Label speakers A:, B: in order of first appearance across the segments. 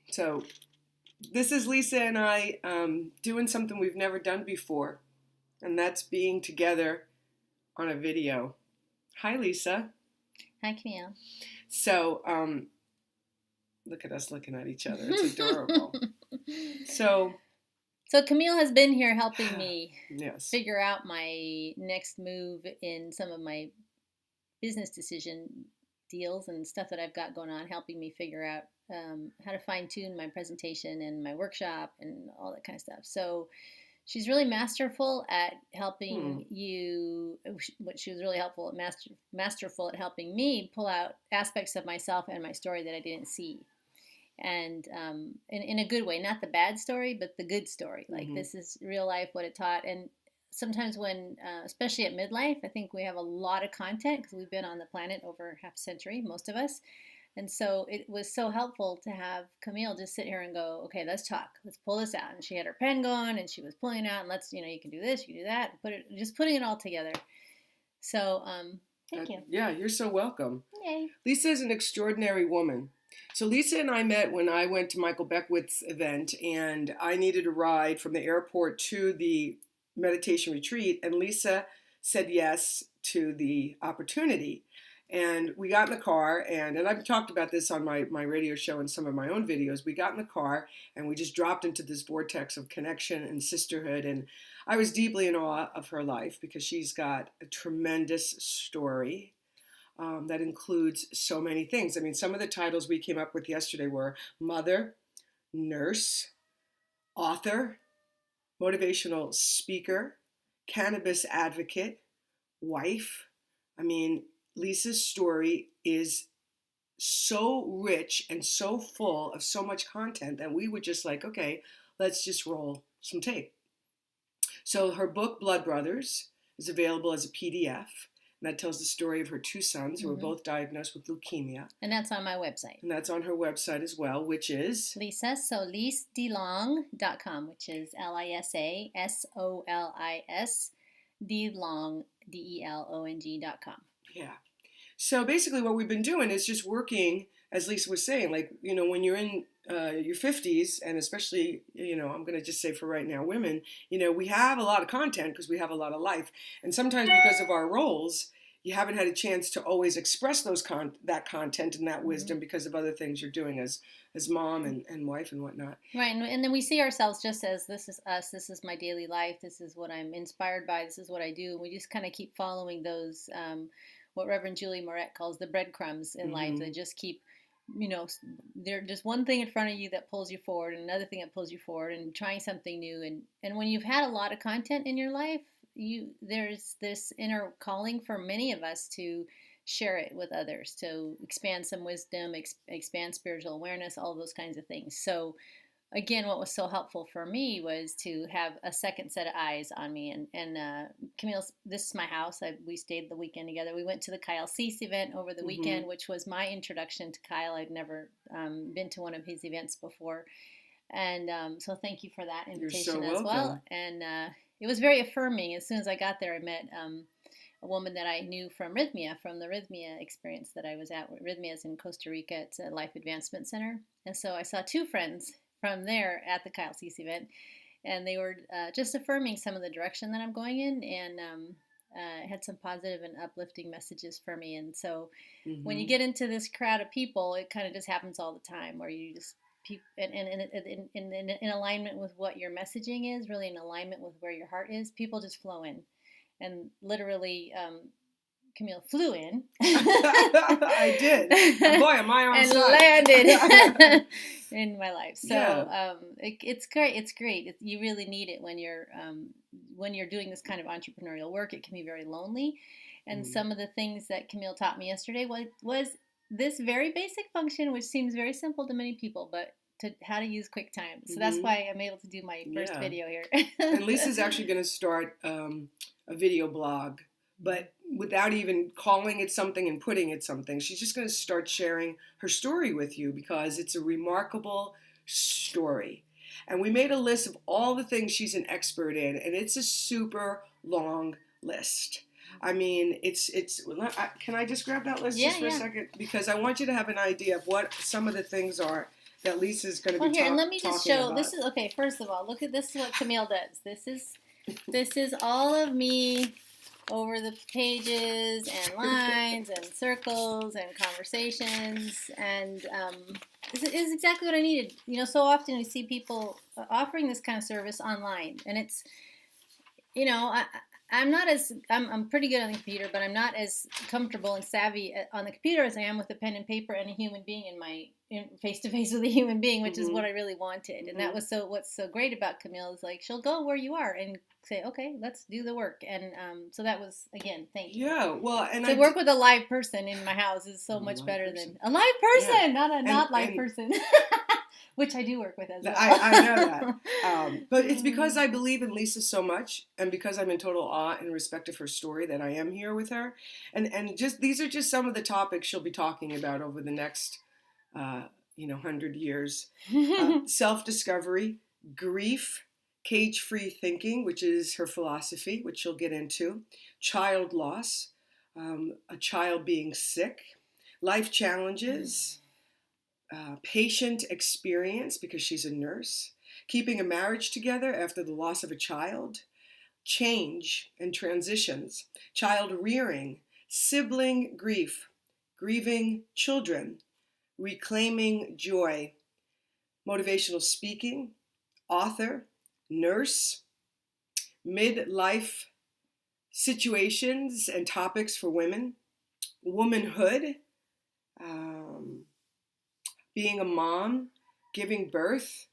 A: So this is Lisa and I doing something we've never done before, and that's being together on a video. Hi, Lisa.
B: Hi, Camille.
A: So look at us looking at each other. It's adorable. So
B: Camille has been here helping me
A: yes.
B: figure out my next move in some of my business decision deals and stuff that I've got going on, helping me figure out how to fine tune my presentation and my workshop and all that kind of stuff. So she's really masterful at helping you. She was really helpful at masterful at helping me pull out aspects of myself and my story that I didn't see. And in a good way, not the bad story, but the good story. Like this is real life, what it taught. And sometimes when, especially at midlife, I think we have a lot of content because we've been on the planet over half a century, most of us. And so it was so helpful to have Camille just sit here and go, okay, let's talk. Let's pull this out. And she had her pen going and she was pulling it out and let's, you can do this, you can do that. Just putting it all together. So thank you.
A: Yeah, you're so welcome.
B: Yay.
A: Lisa is an extraordinary woman. So Lisa and I met when I went to Michael Beckwith's event, and I needed a ride from the airport to the meditation retreat, and Lisa said yes to the opportunity. And we got in the car, and I've talked about this on my radio show and some of my own videos. We got in the car, and we just dropped into this vortex of connection and sisterhood, and I was deeply in awe of her life because she's got a tremendous story. That includes so many things. I mean, some of the titles we came up with yesterday were mother, nurse, author, motivational speaker, cannabis advocate, wife. I mean, Lisa's story is so rich and so full of so much content that we were just like, okay, let's just roll some tape. So her book, Blood Brothers, is available as a PDF. And that tells the story of her two sons who were both diagnosed with leukemia.
B: And that's on my website.
A: And that's on her website as well, which is?
B: Lisa Solis DeLong.com, which is LISASOLIS DeLong, DELONG.com.
A: Yeah. So basically what we've been doing is just working, as Lisa was saying, like, when you're in your 50s, and especially, I'm going to just say for right now, women, we have a lot of content because we have a lot of life. And sometimes because of our roles, you haven't had a chance to always express that content and that wisdom because of other things you're doing as mom and wife and whatnot.
B: Right. And then we see ourselves just as this is us, this is my daily life, this is what I'm inspired by, this is what I do. And we just kind of keep following those, what Reverend Julie Moret calls the breadcrumbs in life. They just keep, they're just one thing in front of you that pulls you forward and another thing that pulls you forward and trying something new. And when you've had a lot of content in your life, there's this inner calling for many of us to share it with others, to expand some wisdom, expand spiritual awareness, all those kinds of things. So again, what was so helpful for me was to have a second set of eyes on me. And Camille, this is my house. We stayed the weekend together. We went to the Kyle Cease event over the weekend, which was my introduction to Kyle. I'd never been to one of his events before. And so thank you for that invitation as well. And it was very affirming. As soon as I got there, I met a woman that I knew from Rhythmia, from the Rhythmia experience that I was at. Rhythmia is in Costa Rica. It's a Life Advancement Center. And so I saw two friends from there at the Kyle Cease event, and they were just affirming some of the direction that I'm going in, and had some positive and uplifting messages for me. And so when you get into this crowd of people, it kind of just happens all the time, where you just in alignment with what your messaging is, really in alignment with where your heart is, people just flow in. And literally, Camille flew in.
A: I did. And boy, am I on
B: and
A: side.
B: landed in my life. So it's great. It's great. You really need it when you're doing this kind of entrepreneurial work. It can be very lonely. And some of the things that Camille taught me yesterday was this very basic function, which seems very simple to many people, but how to use QuickTime. So that's why I'm able to do my first video here.
A: And Lisa's actually going to start a video blog, but without even calling it something and putting it something. She's just going to start sharing her story with you because it's a remarkable story. And we made a list of all the things she's an expert in, and it's a super long list. I mean, can I just grab that list just for a second? Because I want you to have an idea of what some of the things are that Lisa's going to
B: Well,
A: be
B: here, and let me just
A: talking
B: show.
A: about.
B: This is okay. First of all, look at this. Is what Camille does. This is all of me over the pages and lines and circles and conversations, and this is exactly what I needed. You know, so often we see people offering this kind of service online, and it's, you know, I'm pretty good on the computer, but I'm not as comfortable and savvy on the computer as I am with a pen and paper and a human being in face to face with a human being, which is what I really wanted. And that was what's so great about Camille is like she'll go where you are and say, okay, let's do the work. And so that was, again, thank you.
A: Yeah, well, and
B: to work with a live person in my house is so much better than a live person, not a not live person. Which I do work with as well.
A: I know that. But it's because I believe in Lisa so much, and because I'm in total awe and respect of her story that I am here with her. And just these are just some of the topics she'll be talking about over the next 100 years. Self-discovery, grief, cage-free thinking, which is her philosophy, which she'll get into, child loss, a child being sick, life challenges, patient experience because she's a nurse, keeping a marriage together after the loss of a child, change and transitions, child rearing, sibling grief, grieving children, reclaiming joy, motivational speaking, author, nurse, midlife situations and topics for women, womanhood, being a mom, giving birth,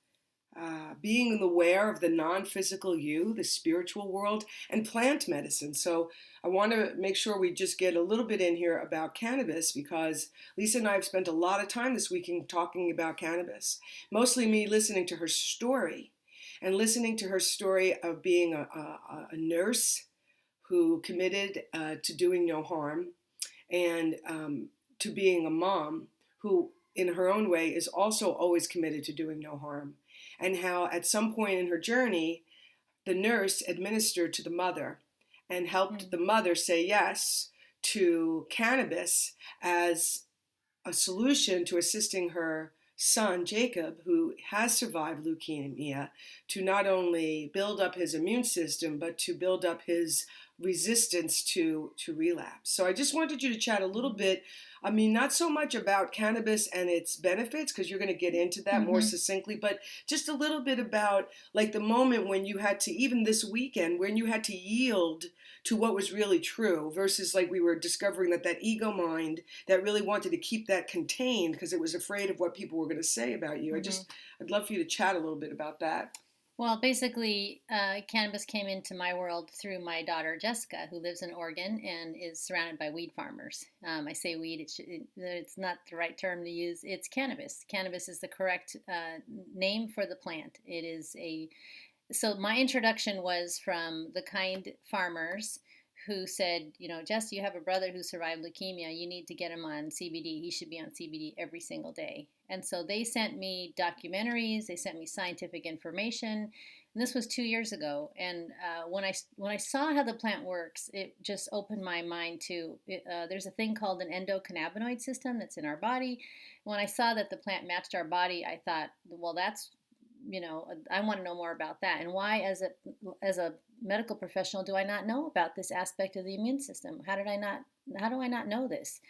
A: being aware of the non-physical you, the spiritual world, and plant medicine. So I want to make sure we just get a little bit in here about cannabis because Lisa and I have spent a lot of time this weekend talking about cannabis, mostly me listening to her story and listening to her story of being a nurse who committed to doing no harm and to being a mom who in her own way is also always committed to doing no harm, and how at some point in her journey, the nurse administered to the mother and helped the mother say yes to cannabis as a solution to assisting her son, Jacob, who has survived leukemia, to not only build up his immune system, but to build up his resistance to relapse. So I just wanted you to chat a little bit, I mean, not so much about cannabis and its benefits, because you're going to get into that more succinctly, but just a little bit about like the moment when you had to, even this weekend, when you had to yield to what was really true versus like we were discovering that ego mind that really wanted to keep that contained because it was afraid of what people were going to say about you. I'd love for you to chat a little bit about that.
B: Well, basically, cannabis came into my world through my daughter, Jessica, who lives in Oregon and is surrounded by weed farmers. I say weed, it's not the right term to use. It's cannabis. Cannabis is the correct name for the plant. So my introduction was from the kind farmers who said, you know, Jess, you have a brother who survived leukemia. You need to get him on CBD. He should be on CBD every single day. And so they sent me documentaries. They sent me scientific information. And this was 2 years ago. And when I saw how the plant works, it just opened my mind to, there's a thing called an endocannabinoid system that's in our body. When I saw that the plant matched our body, I thought, well, that's, you know, I want to know more about that. And why, as a medical professional, do I not know about this aspect of the immune system? How do I not know this?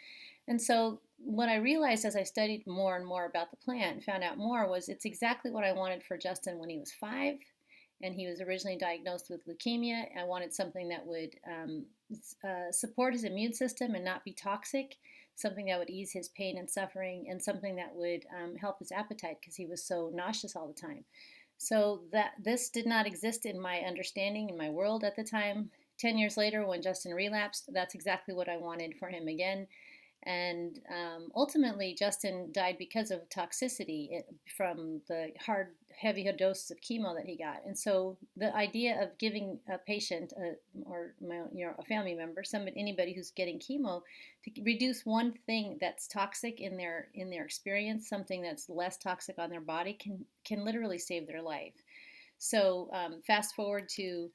B: And so what I realized as I studied more and more about the plant and found out more was it's exactly what I wanted for Justin when he was 5. And he was originally diagnosed with leukemia. I wanted something that would support his immune system and not be toxic, something that would ease his pain and suffering, and something that would help his appetite because he was so nauseous all the time. So that this did not exist in my understanding, in my world at the time. 10 years later, when Justin relapsed, that's exactly what I wanted for him again. And ultimately, Justin died because of toxicity from the heavy doses of chemo that he got. And so the idea of giving a patient or a family member, anybody who's getting chemo, to reduce one thing that's toxic in their experience, something that's less toxic on their body, can literally save their life. So fast forward to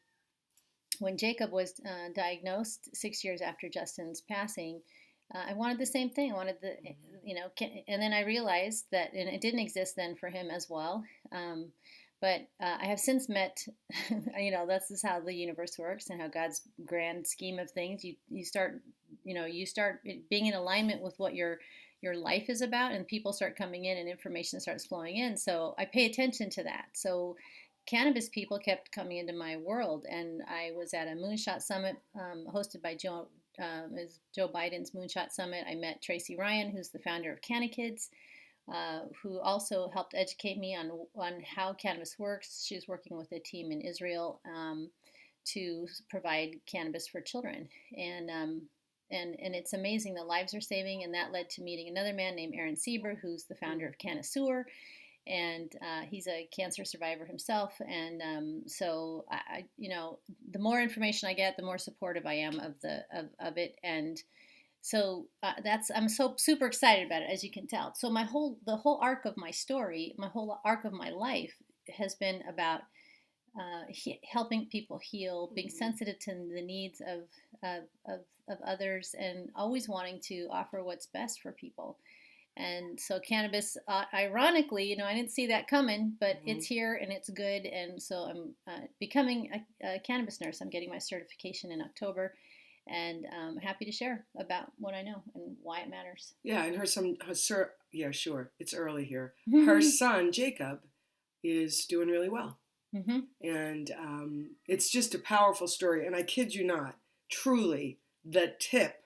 B: when Jacob was diagnosed 6 years after Justin's passing. I wanted the same thing. I wanted the, and then I realized that, and it didn't exist then for him as well. But I have since met, this is how the universe works and how God's grand scheme of things. You start being in alignment with what your life is about, and people start coming in and information starts flowing in. So I pay attention to that. So cannabis people kept coming into my world, and I was at a Moonshot Summit hosted by Joe Biden's Moonshot Summit. I met Tracy Ryan, who's the founder of Cannakids, who also helped educate me on how cannabis works. She's working with a team in Israel to provide cannabis for children, and it's amazing the lives are saving. And that led to meeting another man named Aaron Sieber, who's the founder of Cannasur. And he's a cancer survivor himself, and so the more information I get, the more supportive I am of it, and so I'm so super excited about it, as you can tell. So the whole arc of my story, my whole arc of my life has been about helping people heal, being sensitive to the needs of others, and always wanting to offer what's best for people. And so cannabis, ironically, I didn't see that coming, but it's here and it's good. And so I'm becoming a cannabis nurse. I'm getting my certification in October, and I'm happy to share about what I know and why it matters.
A: Yeah, and yeah, sure. It's early here. Her son, Jacob, is doing really well. Mm-hmm. And it's just a powerful story. And I kid you not, truly the tip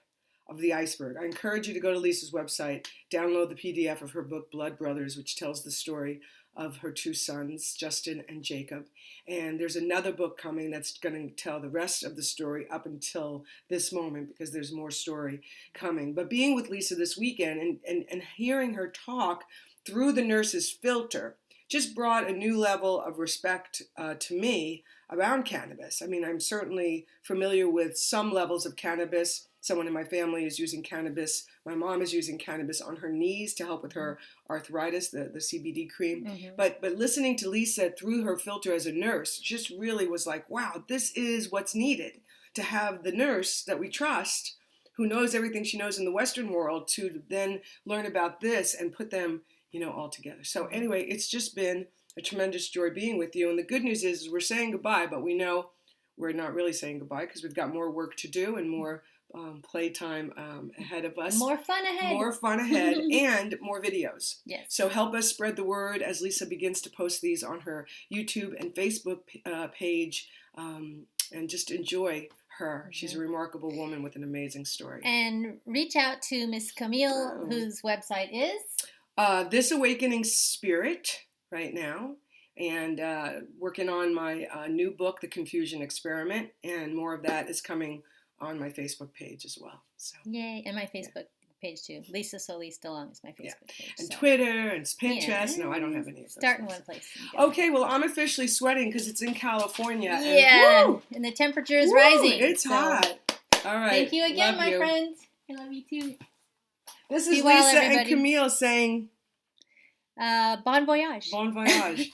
A: of the iceberg. I encourage you to go to Lisa's website, download the PDF of her book, Blood Brothers, which tells the story of her two sons, Justin and Jacob. And there's another book coming that's going to tell the rest of the story up until this moment, because there's more story coming. But being with Lisa this weekend and hearing her talk through the nurse's filter just brought a new level of respect to me around cannabis. I mean, I'm certainly familiar with some levels of cannabis. Someone in my family is using cannabis. My mom is using cannabis on her knees to help with her arthritis, the CBD cream. Mm-hmm. But listening to Lisa through her filter as a nurse just really was like, wow, this is what's needed, to have the nurse that we trust, who knows everything she knows in the Western world, to then learn about this and put them, all together. So anyway, it's just been a tremendous joy being with you. And the good news is we're saying goodbye, but we know we're not really saying goodbye, because we've got more work to do and more playtime ahead of us.
B: More fun ahead.
A: And more videos.
B: Yes.
A: So help us spread the word as Lisa begins to post these on her YouTube and Facebook page, and just enjoy her. Mm-hmm. She's a remarkable woman with an amazing story.
B: And reach out to Miss Camille, whose website is?
A: This Awakening Spirit right now. And working on my new book, The Confusion Experiment, and more of that is coming on my Facebook page as well. So
B: yay, and my Facebook page too. Lisa Solis DeLong is my Facebook page.
A: And Twitter and Pinterest. No, I don't have any of those.
B: Start in one place.
A: Okay, well, I'm officially sweating because it's in California.
B: Yeah, and the temperature is rising.
A: It's hot. All right.
B: Thank you again, my friends. I love you too.
A: This is Lisa and Camille saying,
B: bon voyage.
A: Bon voyage.